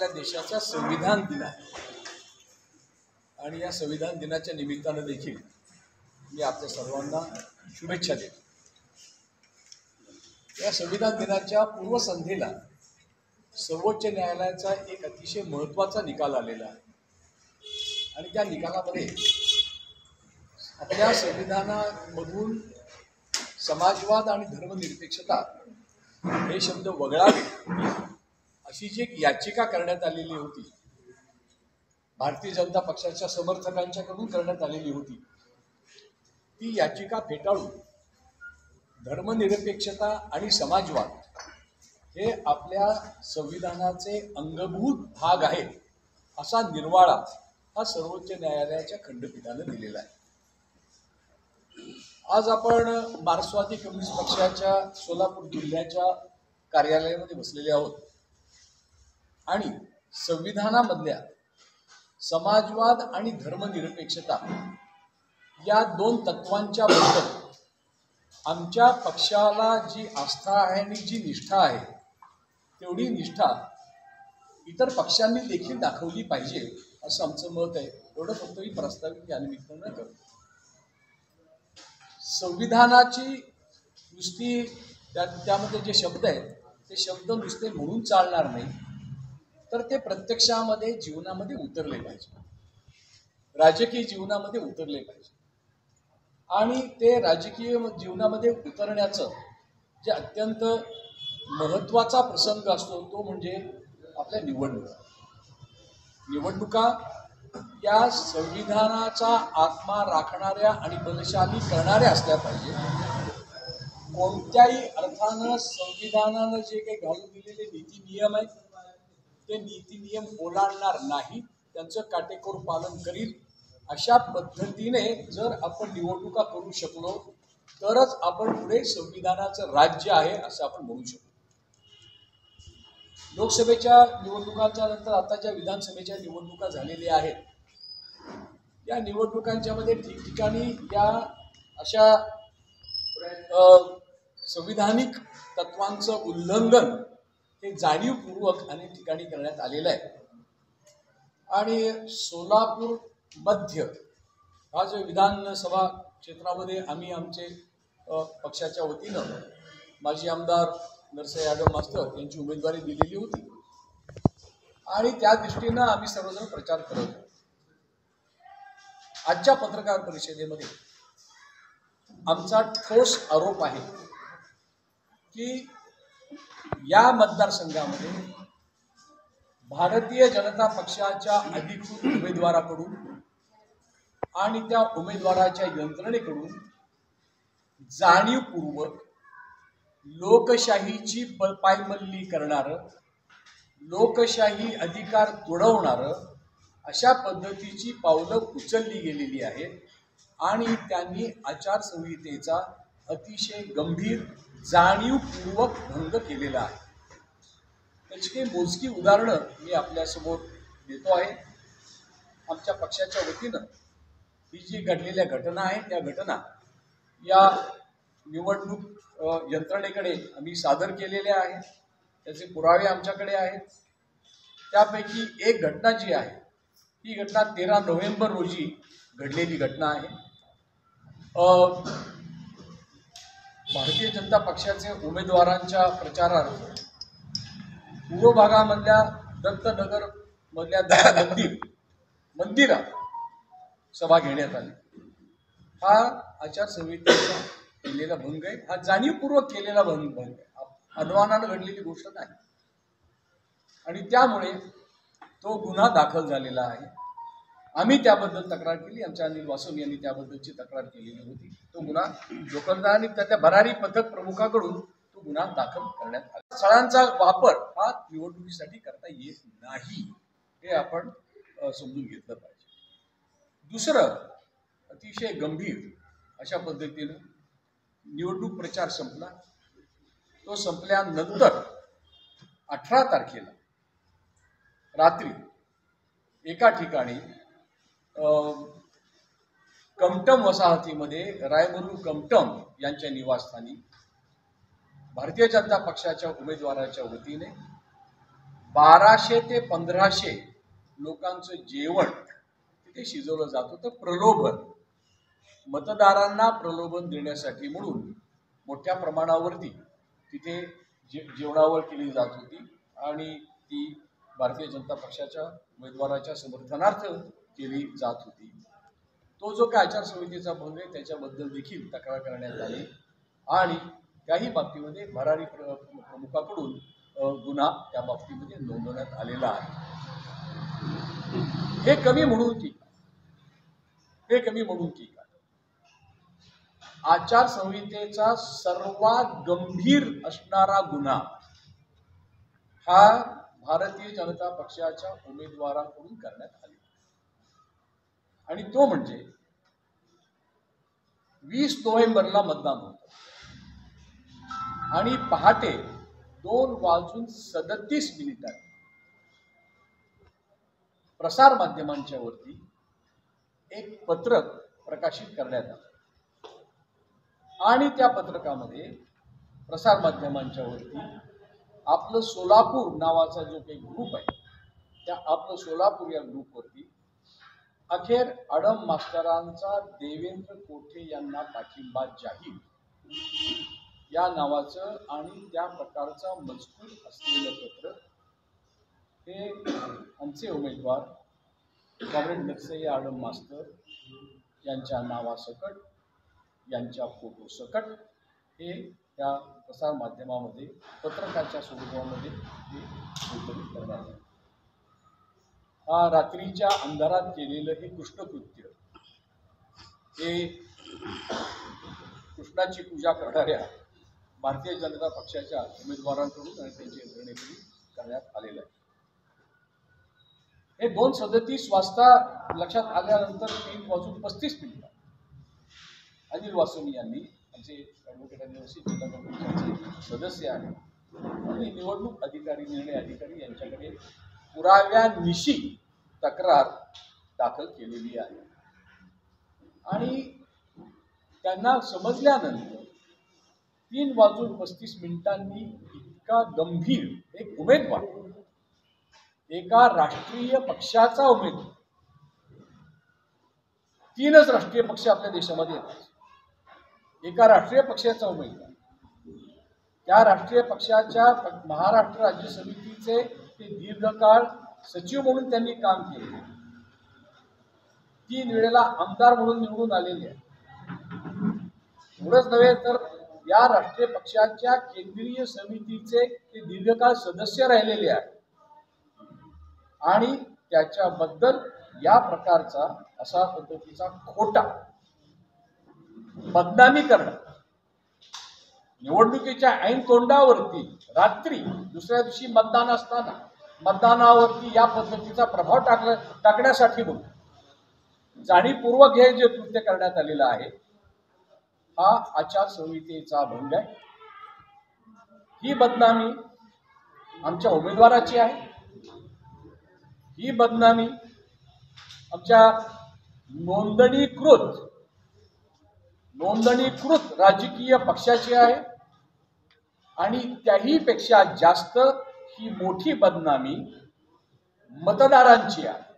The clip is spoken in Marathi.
आपल्या देशाचा संविधान दिन आहे आणि या संविधान दिनाच्या निमित्तानं देखील मी आपल्या सर्वांना शुभेच्छा देतो। या संविधान दिनाच्या पूर्वसंध्येला सर्वोच्च न्यायालयाचा एक अतिशय महत्त्वाचा निकाल आलेला आहे आणि त्या निकालामध्ये आपल्या संविधानामधून समाजवाद आणि धर्मनिरपेक्षता हे शब्द वगळावे अशी जी एक याचिका करण्यात आलेली होती, भारतीय जनता पक्षाच्या समर्थकांच्याकडून करण्यात आलेली होती, ती याचिका फेटाळून धर्मनिरपेक्षता आणि समाजवाद हे आपल्या संविधानाचे अंगभूत भाग आहेत असा निर्वाळा हा सर्वोच्च न्यायालयाच्या खंडपीठाने दिलेला आहे। आज आपण मार्क्सवादी कम्युनिस्ट पक्षाच्या सोलापूर जिल्ह्याच्या कार्यालयामध्ये बसलेले आहोत आणि संविधानामधल्या समाजवाद आणि धर्मनिरपेक्षता या दोन तत्वांच्या बद्दल आमच्या पक्षाला जी आस्था आहे आणि जी निष्ठा आहे तेवढी निष्ठा इतर पक्षांनी देखील दाखवली पाहिजे असं आमचं मत आहे। एवढं फक्त मी प्रस्तावित या निमित्तानं करतो। संविधानाची नुसती त्यामध्ये जे शब्द आहेत ते शब्द नुसते म्हणून चालणार नाही, तर ते प्रत्यक्षामध्ये जीवनामध्ये उतरले पाहिजे, राजकीय जीवनामध्ये उतरले पाहिजे आणि ते राजकीय जीवनामध्ये उतरण्याचं जे अत्यंत महत्त्वाचा प्रसंग असतो तो म्हणजे आपल्या निवडणुका या संविधानाचा आत्मा राखणाऱ्या आणि बलशाली करणाऱ्या असल्या पाहिजे। कोणत्याही अर्थानं संविधानानं जे काही घालून दिलेले नीती नियम आहेत ते नीती नियम ओलांडणार नाही, त्यांचं काटेकोर पालन करील अशा पद्धतीने जर आपण निवडणुका करू शकलो तरच आपण पुढे संविधानाचं राज्य आहे असं आपण म्हणू शकतो। लोकसभेच्या निवडणुकांच्या नंतर आता ज्या विधानसभेच्या निवडणुका झालेल्या आहेत या निवडणुकांच्या मध्ये ठिकठिकाणी या अशा संविधानिक तत्वांचं उल्लंघन हे जाणीवपूर्वक अनेक ठिकाणी करण्यात आलेलं आहे आणि सोलापूर मध्य हा जो विधानसभा क्षेत्रामध्ये आम्ही आमचे पक्षाच्या वतीनं माजी आमदार नरसय्य यादव मास्तर यांची उमेदवारी दिलेली होती आणि त्या दृष्टीनं आम्ही सर्वजण प्रचार करत होतो। आजच्या पत्रकार परिषदेमध्ये आमचा ठोस आरोप आहे की या मतदारसंघामध्ये भारतीय जनता पक्षाच्या अधिकृत उमेदवाराकडून आणि त्या उमेदवाराच्या यंत्रणेकडून जाणीवपूर्वक लोकशाहीची पायमल्ली करणारं, लोकशाही अधिकार तुडवणारं अशा पद्धतीची पावलं उचलली गेलेली आहेत आणि त्यांनी आचारसंहितेचा अतिशय गंभीर जाणीवपूर्वक भंग केलेला आहे। त्याची काही मोजकी उदाहरणं मी आपल्यासमोर देतो आहे। आमच्या पक्षाच्या वतीनं ही जी घडलेल्या घटना आहे त्या घटना या निवडणूक यंत्रणेकडे आम्ही सादर केलेल्या आहेत, त्याचे पुरावे आमच्याकडे आहेत। त्यापैकी एक घटना जी आहे ही घटना 13 नोव्हेंबर रोजी घडलेली घटना आहे। भारतीय जनता पक्षाचे उमेदवारांच्या प्रचारार्थ पूर्व भागामधल्या दत्तनगर मधल्या मंदिरात सभा घेण्यात आली। हा आचारसंहितेचा केलेला भंग आहे, हा जाणीवपूर्वक केलेला भंग आहे, अनवानानं घडलेली गोष्ट नाही आणि त्यामुळे तो गुन्हा दाखल झालेला आहे। आम्ही त्याबद्दल तक्रार केली, आमच्या अनिल वासव यांनी त्याबद्दलची तक्रार केलेली होती। तो गुन्हा जोखलदार आणि त्याच्या भरारी पथक प्रमुखाकडून तो गुन्हा दाखल करण्यात आला। स्थळांचा वापर हा निवडणुकीसाठी करता येत नाही हे आपण समजून घेतलं पाहिजे। दुसरं अतिशय गंभीर अशा पद्धतीनं निवडणूक प्रचार संपला। तो संपल्यानंतर 18 तारखेला रात्री एका ठिकाणी कमटम वसाहतीमध्ये रायमल्लू कमटम यांच्या निवासस्थानी भारतीय जनता पक्षाच्या उमेदवाराच्या वतीने 1200 ते 1500 लोकांचं जेवण तिथे शिजवलं जात होतं प्रलोभन, मतदारांना प्रलोभन देण्यासाठी म्हणून मोठ्या प्रमाणावरती तिथे जेवणावळ केली जात होती आणि ती भारतीय जनता पक्षाच्या उमेदवाराच्या समर्थनार्थ केली जात होती. तो जो काय आचारसंहितेचा भंग आहे त्याच्याबद्दल देखील तक्रार करण्यात आली आणि काही बाबतीमध्ये भरारी प्रमुखाकडून गुन्हा त्या बाबतीमध्ये नोंदवण्यात आलेला आहे. हे कमी म्हणून की आचारसंहितेचा सर्वात गंभीर असणारा गुन्हा हा भारतीय जनता पक्षाच्या उमेदवारांकडून करण्यात आला आणि तो म्हणजे 20 नोव्हेंबरला मतदान होतं आणि पहाटे 2:37 प्रसार माध्यमांच्या वरती एक पत्रक प्रकाशित करण्यात आलं आणि त्या पत्रकामध्ये प्रसार माध्यमांच्या वरती आपलं सोलापूर नावाचा जो काही ग्रुप आहे त्या आपलं सोलापूर या ग्रुपवरती अखेर अडम मास्तरांचा देवेंद्र कोठे यांना पाठिंबा जाहीर या नावाचं आणि त्या प्रकारचा मजकूर असलेलं पत्र हे आमचे उमेदवार कॉम्रेड नरसय्या अडम मास्तर यांच्या नावासकट यांच्या फोटो सकट हे त्या प्रसार माध्यमामध्ये पत्रकाच्या स्वरूपामध्ये हे मुद्रित करण्यात आले. रात्रीच्या अंधारात केलेलं हे कृष्णकृत्य हे कृष्णाची पूजा करणाऱ्या भारतीय जनता पक्षाच्या उमेदवारांकडून आणि त्यांच्या यंत्रणेकडून करण्यात आलेलं आहे. हे 2:37 वाजता लक्षात आल्यानंतर 3:35 अनिल वासोनी यांनी आमचे ॲडव्होकेट जिल्हा कमिटीचे सदस्य आहेत आणि निवडणूक अधिकारी निर्णय अधिकारी यांच्याकडे पुराव्यानिशी तक्रार दाखल केलेली आहे आणि त्यांना समजल्यानंतर 3:35 इतका गंभीर एक उमेदवार एका राष्ट्रीय पक्षाचा उमेदवार 3च राष्ट्रीय पक्ष आपल्या देशामध्ये येतात. एका राष्ट्रीय पक्षाचा उमेदवार त्या राष्ट्रीय पक्षाच्या महाराष्ट्र राज्य समितीचे ते दीर्घकाळ सचिव म्हणून त्यांनी काम केले. 3 वेळेला आमदार म्हणून निवडून आलेले आहे. एवढंच नव्हे तर या राष्ट्रीय पक्षाच्या केंद्रीय समितीचे ते दीर्घकाळ सदस्य राहिलेले आहेत आणि त्याच्याबद्दल या प्रकारचा अशा पद्धतीचा खोटा बदनामी करणं निवडणुकीच्या ऐन तोंडावरती रात्री दुसऱ्या दिवशी मतदान असताना मतदानावरती या पद्धतीचा प्रभाव टाकण्यासाठी म्हणून जाणीवपूर्वक हे जे कृत्य करण्यात आलेलं आहे हा आचारसंहितेचा भंग आहे. ही बदनामी आमच्या उमेदवाराची आहे. ही बदनामी आमच्या नोंदणीकृत राजकीय पक्षाची आहे आणि त्याही पेक्षा जास्त ही मोठी बदनामी मतदारांची आहे.